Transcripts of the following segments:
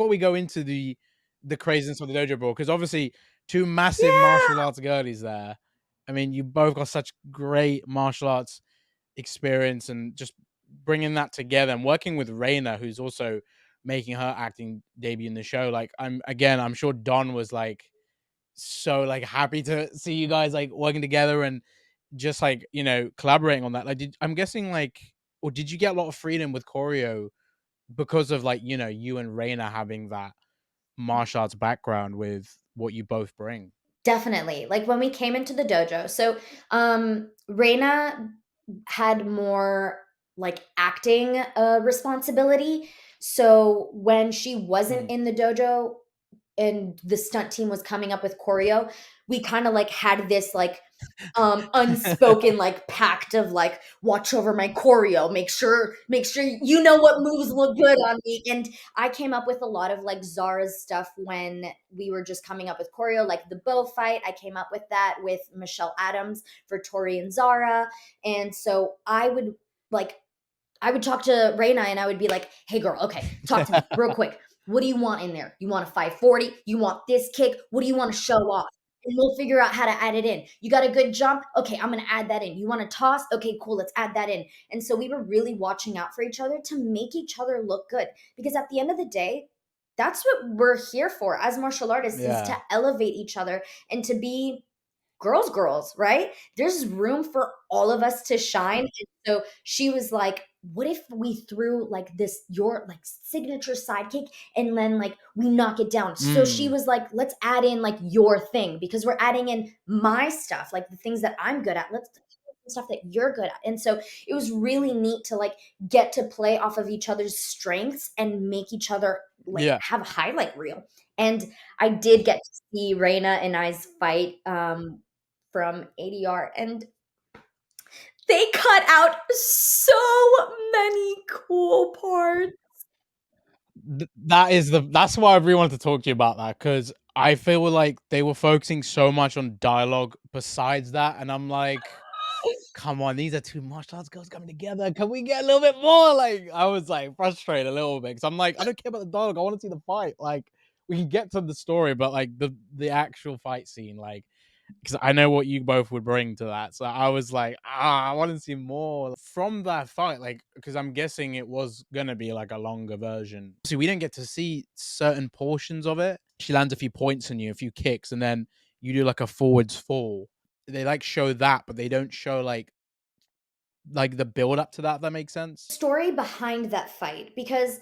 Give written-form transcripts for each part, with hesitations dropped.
before we go into the craziness of the Dojo Brawl, because obviously two massive Yeah. martial arts girlies there. I mean, you both got such great martial arts experience, and just bringing that together and working with Rayna, who's also making her acting debut in the show. Like, I'm sure Don was like so like happy to see you guys like working together and just like, you know, collaborating on that. Like, I'm guessing like, or did you get a lot of freedom with choreo because of like, you know, you and Rayna having that martial arts background with what you both bring? Definitely. Like when we came into the dojo. So, Reina had more like acting responsibility. So when she wasn't Mm. in the dojo and the stunt team was coming up with choreo, we kind of like had this like unspoken like pact of like watch over my choreo, make sure you know what moves look good on me. And I came up with a lot of like Zara's stuff when we were just coming up with choreo, like the bow fight. I came up with that with Michelle Adams for Tori and Zara. And so I would talk to Reina and I would be like, hey girl, okay, talk to me real quick. What do you want in there? You want a 540? You want this kick? What do you want to show off? And we'll figure out how to add it in. You got a good jump? Okay, I'm going to add that in. You want to toss? Okay, cool, let's add that in. And so we were really watching out for each other to make each other look good. Because at the end of the day, that's what we're here for as martial artists, is to Yeah. elevate each other and to be girls, right? There's room for all of us to shine. And so she was like, what if we threw like this, your like signature sidekick, and then like we knock it down? So she Mm. was like, let's add in like your thing, because we're adding in my stuff, like the things that I'm good at. Let's stuff that you're good at. And so it was really neat to like get to play off of each other's strengths and make each other like Yeah. have a highlight reel. And I did get to see Reina and I's fight from ADR, and they cut out so many cool parts. That's why I really wanted to talk to you about that, because I feel like they were focusing so much on dialogue besides that, and I'm like, come on, these are two martial arts girls coming together. Can we get a little bit more? Like, I was like frustrated a little bit because I'm like, I don't care about the dialogue. I want to see the fight. Like, we can get to the story, but like the actual fight scene, like, because I know what you both would bring to that. So I was like, I want to see more from that fight. Like, because I'm guessing it was gonna be like a longer version. So we didn't get to see certain portions of it. She lands a few points on you, a few kicks, and then you do like a forwards fall. They like show that, but they don't show like the build up to that. If that makes sense. Story behind that fight, because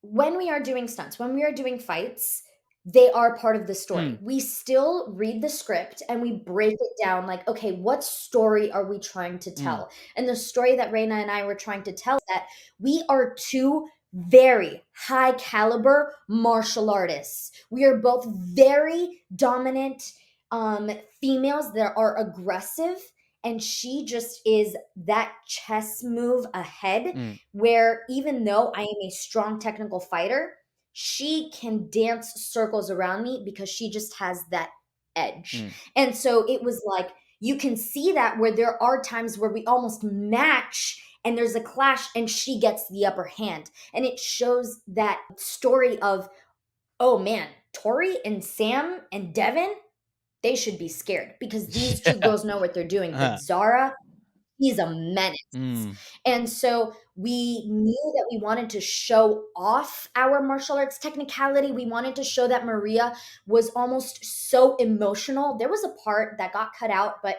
when we are doing stunts, when we are doing fights, they are part of the story. Mm. We still read the script and we break it down like, okay, what story are we trying to Mm. tell? And the story that Reina and I were trying to tell is that we are two very high caliber martial artists. We are both very dominant females that are aggressive, and she just is that chess move ahead, Mm. where even though I am a strong technical fighter, she can dance circles around me because she just has that edge. Mm. And so it was like, you can see that where there are times where we almost match and there's a clash and she gets the upper hand. And it shows that story of, oh man, Tori and Sam and Devin, they should be scared because these two Yeah. girls know what they're doing. But Uh-huh. Zara, he's a menace. Mm. And so we knew that we wanted to show off our martial arts technicality. We wanted to show that Maria was almost so emotional. There was a part that got cut out, but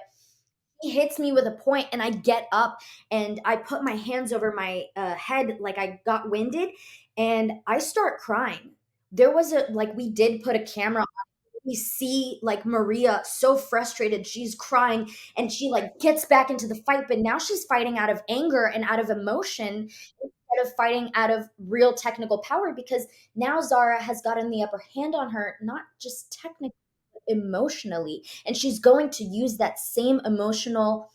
he hits me with a point and I get up and I put my hands over my head like I got winded and I start crying. There was a like we did put a camera on. We see like Maria so frustrated, she's crying and she like gets back into the fight, but now she's fighting out of anger and out of emotion instead of fighting out of real technical power, because now Zara has gotten the upper hand on her, not just technically, emotionally, and she's going to use that same emotional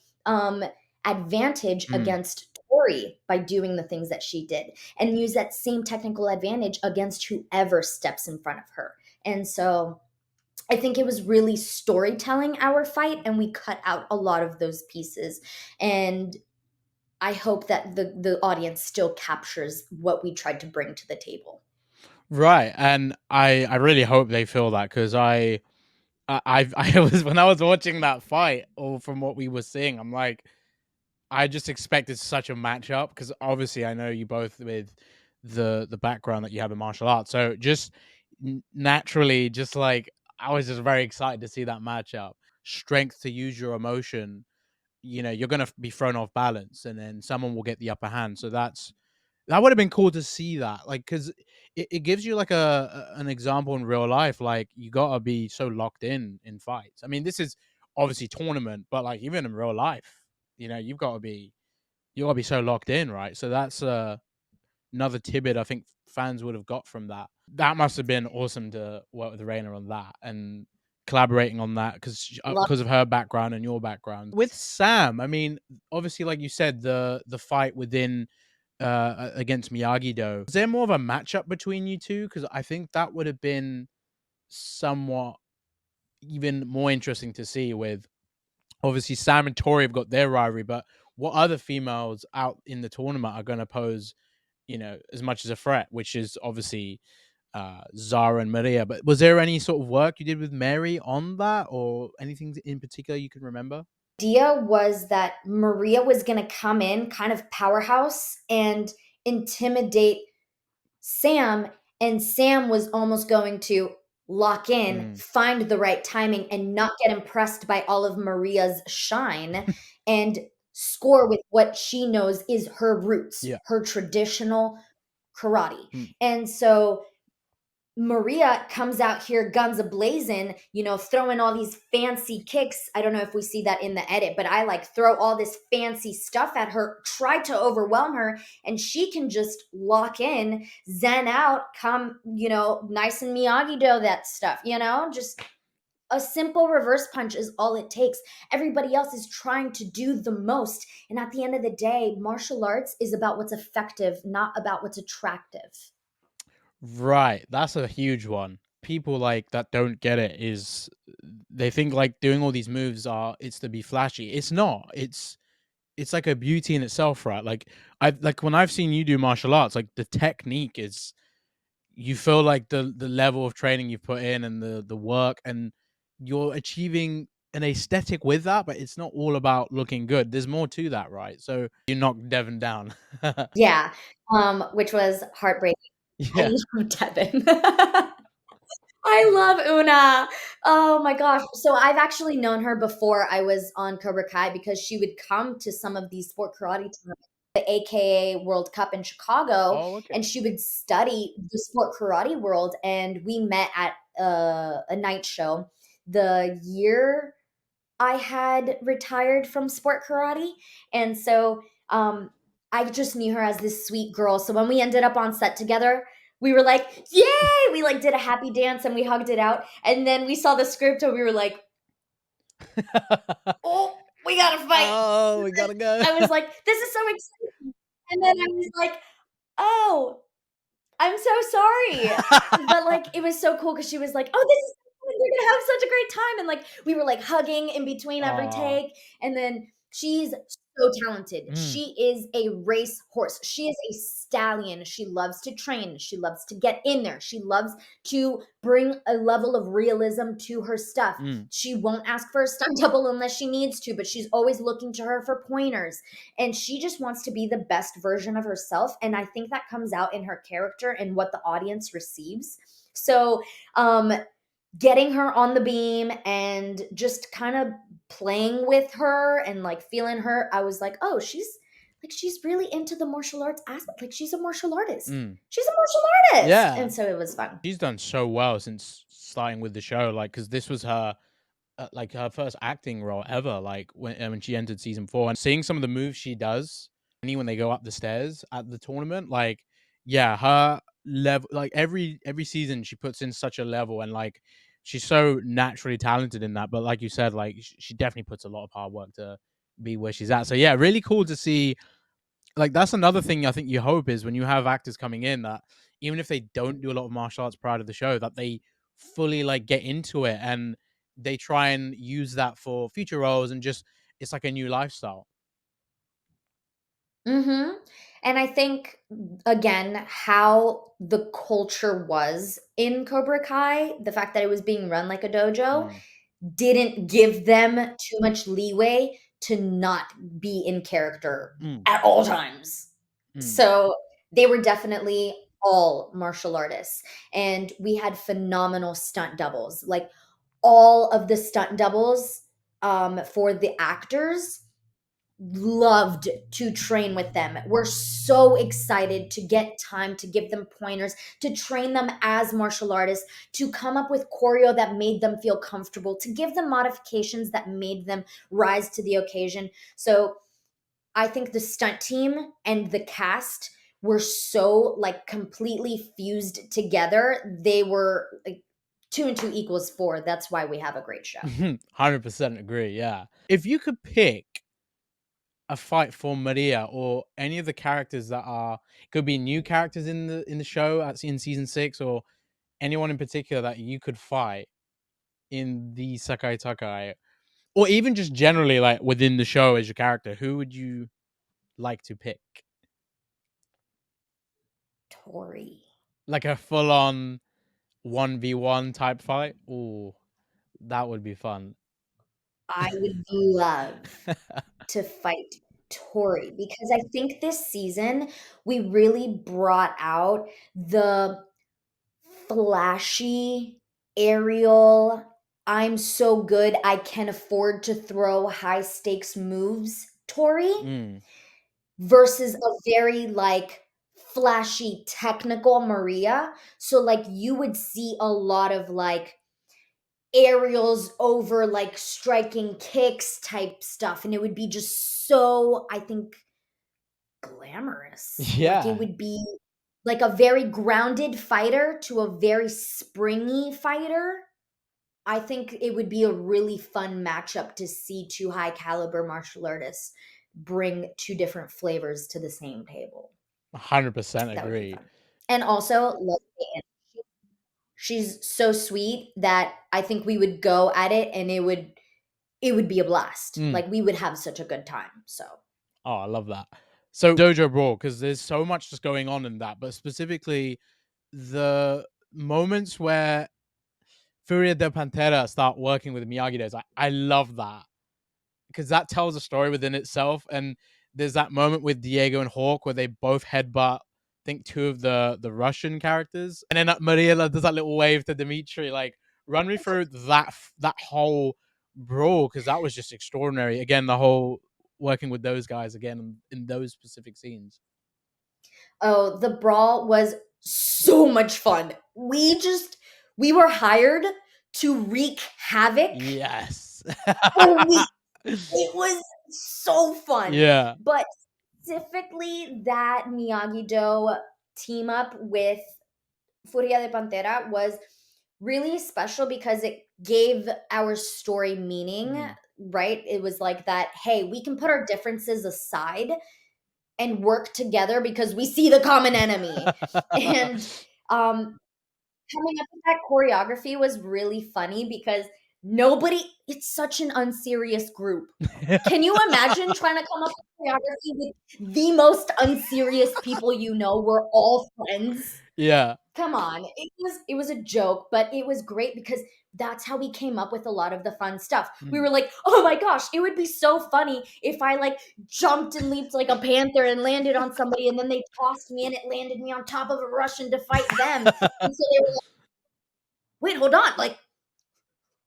advantage Mm. against Tori by doing the things that she did, and use that same technical advantage against whoever steps in front of her. And so I think it was really storytelling our fight, and we cut out a lot of those pieces. And I hope that the audience still captures what we tried to bring to the table. Right, and I really hope they feel that because I was when I was watching that fight, or from what we were seeing, I'm like, I just expected such a matchup because obviously I know you both with the background that you have in martial arts, so just naturally, just like I was just very excited to see that matchup. Strength to use your emotion, you're gonna be thrown off balance, and then someone will get the upper hand. So that would have been cool to see that, like, because it gives you like an example in real life. Like you gotta be so locked in fights. I mean, this is obviously tournament, but like even in real life, you gotta be so locked in, right? So that's another tidbit I think fans would have got from that. That must have been awesome to work with Rayna on that and collaborating on that because of her background and your background. With Sam, I mean, obviously, like you said, the fight within against Miyagi-Do. Is there more of a matchup between you two? Because I think that would have been somewhat even more interesting to see. With obviously Sam and Tori have got their rivalry, but what other females out in the tournament are going to pose, as much as a threat? Which is obviously Zara and Maria. But was there any sort of work you did with Mary on that, or anything in particular you can remember? Idea was that Maria was going to come in kind of powerhouse and intimidate Sam, and Sam was almost going to lock in, Mm. find the right timing, and not get impressed by all of Maria's shine and score with what she knows is her roots, Yeah. her traditional karate. Mm. And so Maria comes out here guns a-blazing, throwing all these fancy kicks. I don't know if we see that in the edit, but I like throw all this fancy stuff at her, try to overwhelm her, and she can just lock in, zen out, come, nice and Miyagi-Do that stuff, just a simple reverse punch is all it takes. Everybody else is trying to do the most. And at the end of the day, martial arts is about what's effective, not about what's attractive. Right, that's a huge one. People like that don't get it is they think like doing all these moves are it's to be flashy. It's not. It's like a beauty in itself, right? Like when I've seen you do martial arts, like the technique is you feel like the level of training you've put in and the work, and you're achieving an aesthetic with that, but it's not all about looking good. There's more to that, right? So you knocked Devin down. Yeah, which was heartbreaking. I Yeah. love Devin. I love Una. Oh my gosh. So I've actually known her before I was on Cobra Kai because she would come to some of these sport karate tournaments, the AKA World Cup in Chicago, Oh, and okay. she would study the sport karate world. And we met at a night show the year I had retired from sport karate. And so I just knew her as this sweet girl. So when we ended up on set together, we were like, yay! We like did a happy dance and we hugged it out. And then we saw the script and we were like, oh, we gotta fight. Oh, we gotta go. I was like, this is so exciting. And then I was like, oh, I'm so sorry. But, like, it was so cool because she was like, "Oh, this is so fun, we're gonna have such a great time," and, like, we were, like, hugging in between every Aw. take, and then she's so talented. Mm, She is a race horse. She is a stallion. She loves to train. She loves to get in there. She loves to bring a level of realism to her stuff. mm. She won't ask for a stunt double unless she needs to, but she's always looking to her for pointers, and she just wants to be the best version of herself, and I think that comes out in her character and what the audience receives. So um getting her on the beam and just kind of playing with her and like feeling her, I was like, oh, she's really into the martial arts aspect, like she's a martial artist, Mm. she's a martial artist, Yeah. and so it was fun. She's done so well since starting with the show, like, because this was her like her first acting role ever, like when she entered season 4, and seeing some of the moves she does when they go up the stairs at the tournament, like, yeah, her level, like every season she puts in such a level, and like she's so naturally talented in that. But like you said, like she definitely puts a lot of hard work to be where she's at. So yeah, really cool to see. Like that's another thing I think you hope is when you have actors coming in that even if they don't do a lot of martial arts prior to the show, that they fully like get into it and they try and use that for future roles, and just it's like a new lifestyle. Mhm. And I think, again, how the culture was in Cobra Kai, the fact that it was being run like a dojo, Mm, didn't give them too much leeway to not be in character mm, at all times. mm, So, they were definitely all martial artists, and we had phenomenal stunt doubles. Like, all of the stunt doubles, for the actors loved to train with them. We're so excited to get time to give them pointers, to train them as martial artists, to come up with choreo that made them feel comfortable, to give them modifications that made them rise to the occasion. So I think the stunt team and the cast were so like completely fused together. They were like two and two equals four. That's why we have a great show. 100% agree. Yeah. If you could pick a fight for Maria or any of the characters that are could be new characters in the show in season 6 or anyone in particular that you could fight in the Sekai Taikai or even just generally like within the show as your character, who would you like to pick? Tori. Like a full on 1v1 type fight? Ooh, that would be fun. I would love to fight Tori because I think this season we really brought out the flashy, aerial, I'm so good, I can afford to throw high stakes moves Tori Mm. versus a very like flashy technical Maria. So like you would see a lot of like aerials over like striking kicks type stuff and it would be just so I think glamorous. Like it Yeah. would be like a very grounded fighter to a very springy fighter. I think it would be a really fun matchup to see two high caliber martial artists bring two different flavors to the same table. 100% That would be agree. fun. And also, she's so sweet that I think we would go at it and it would be a blast. Mm. Like we would have such a good time. So, Oh, I love that. So Dojo Brawl, because there's so much just going on in that, but specifically the moments where Furia De Pantera start working with Miyagi-Do, I love that because that tells a story within itself. And there's that moment with Diego and Hawk where they both headbutt, I think two of the Russian characters, and then Maria does that little wave to Demetri. Like, run me through that whole brawl because that was just extraordinary. Again, the whole working with those guys again in those specific scenes. oh, the brawl was so much fun. We were hired to wreak havoc. Yes. Oh, it was so fun. Yeah. But specifically that Miyagi-Do team up with Furia de Pantera was really special because it gave our story meaning, Mm. right? It was like that, hey, we can put our differences aside and work together because we see the common enemy. And um coming up with that choreography was really funny because nobody it's such an unserious group. Can you imagine trying to come up with choreography with the most unserious people you know? We're all friends. Yeah. Come on. It was a joke, but it was great because that's how we came up with a lot of the fun stuff. We Mm. were like, "Oh my gosh, it would be so funny if I like jumped and leaped like a panther and landed on somebody and then they tossed me and it landed me on top of a Russian to fight them." And so they were like, "Wait, hold on. Like,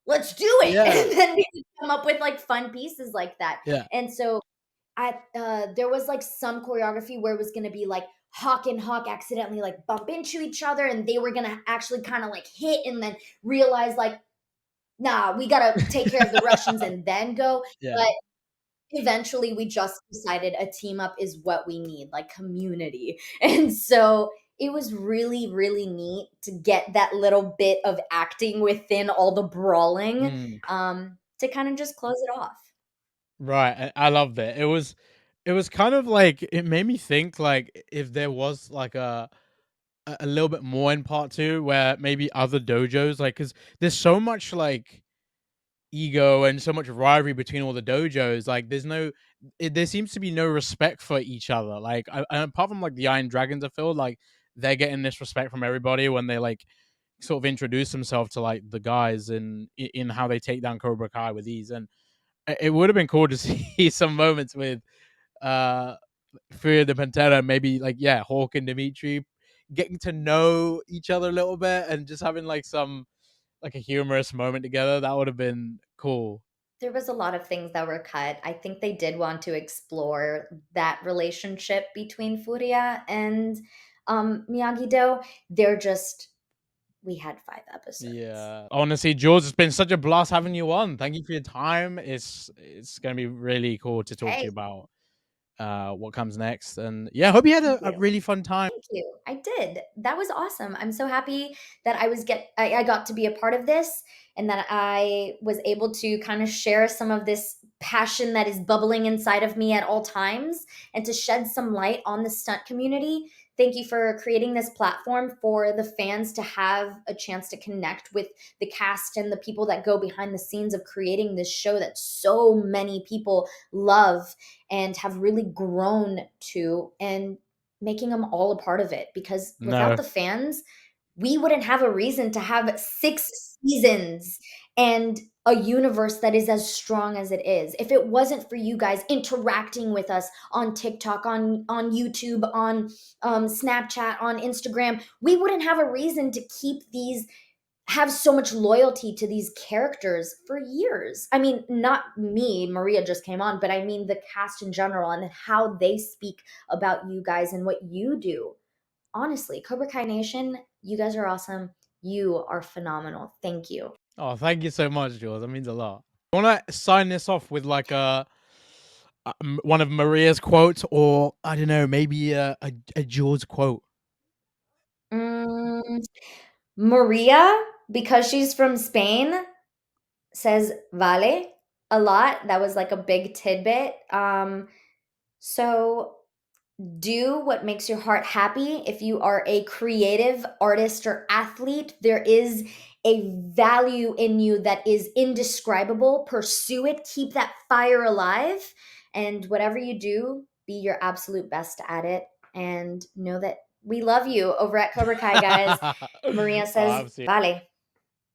let's do it." Yeah. And then we would come up with like fun pieces like that. Yeah. And so there was like some choreography where it was gonna be like Hawk and Hawk accidentally like bump into each other and they were gonna actually kind of like hit and then realize like, nah, we gotta take care of the Russians and then go. Yeah. But eventually we just decided a team up is what we need, like community. And so it was really, really neat to get that little bit of acting within all the brawling Mm. to kind of just close it off. Right. I loved it. It was kind of like it made me think like if there was like a little bit more in part 2 where maybe other dojos like cuz there's so much like ego and so much rivalry between all the dojos like there's no there seems to be no respect for each other. Like, apart from like the Iron Dragons, I feel like they're getting this respect from everybody when they like sort of introduce themselves to like the guys in how they take down Cobra Kai with ease. And it would have been cool to see some moments with uh Furia De Pantera, maybe like Hawk and Demetri getting to know each other a little bit and just having like some like a humorous moment together. That would have been cool. There was a lot of things that were cut. I think they did want to explore that relationship between Furia and Miyagi-Do. They're just we had 5 episodes. Yeah. Honestly, Jules, it's been such a blast having you on. Thank you for your time. It's gonna be really cool to talk to you Hey, about what comes next. And yeah, I hope you had thank a you. really fun time. Thank you. I did. That was awesome. I'm so happy that I got to be a part of this and that I was able to kind of share some of this passion that is bubbling inside of me at all times and to shed some light on the stunt community. Thank you for creating this platform for the fans to have a chance to connect with the cast and the people that go behind the scenes of creating this show that so many people love and have really grown to, and making them all a part of it, because without No. the fans, we wouldn't have a reason to have 6 seasons and a universe that is as strong as it is. If it wasn't for you guys interacting with us on TikTok, on YouTube, on Snapchat, on Instagram, we wouldn't have a reason to keep these have so much loyalty to these characters for years. I mean, not me, Maria just came on, but I mean the cast in general and how they speak about you guys and what you do. Honestly, Cobra Kai Nation, you guys are awesome. You are phenomenal. Thank you. Oh, thank you so much, Jules. That means a lot. I want to sign this off with like one of Maria's quotes, or I don't know, maybe a Jules quote. Mm, Maria, because she's from Spain, says vale a lot. That was like a big tidbit. So do what makes your heart happy. If you are a creative artist or athlete, there is a value in you that is indescribable. Pursue it, keep that fire alive, and whatever you do, be your absolute best at it. And know that we love you over at Cobra Kai, guys. Maria Oh, says, absolutely. vale.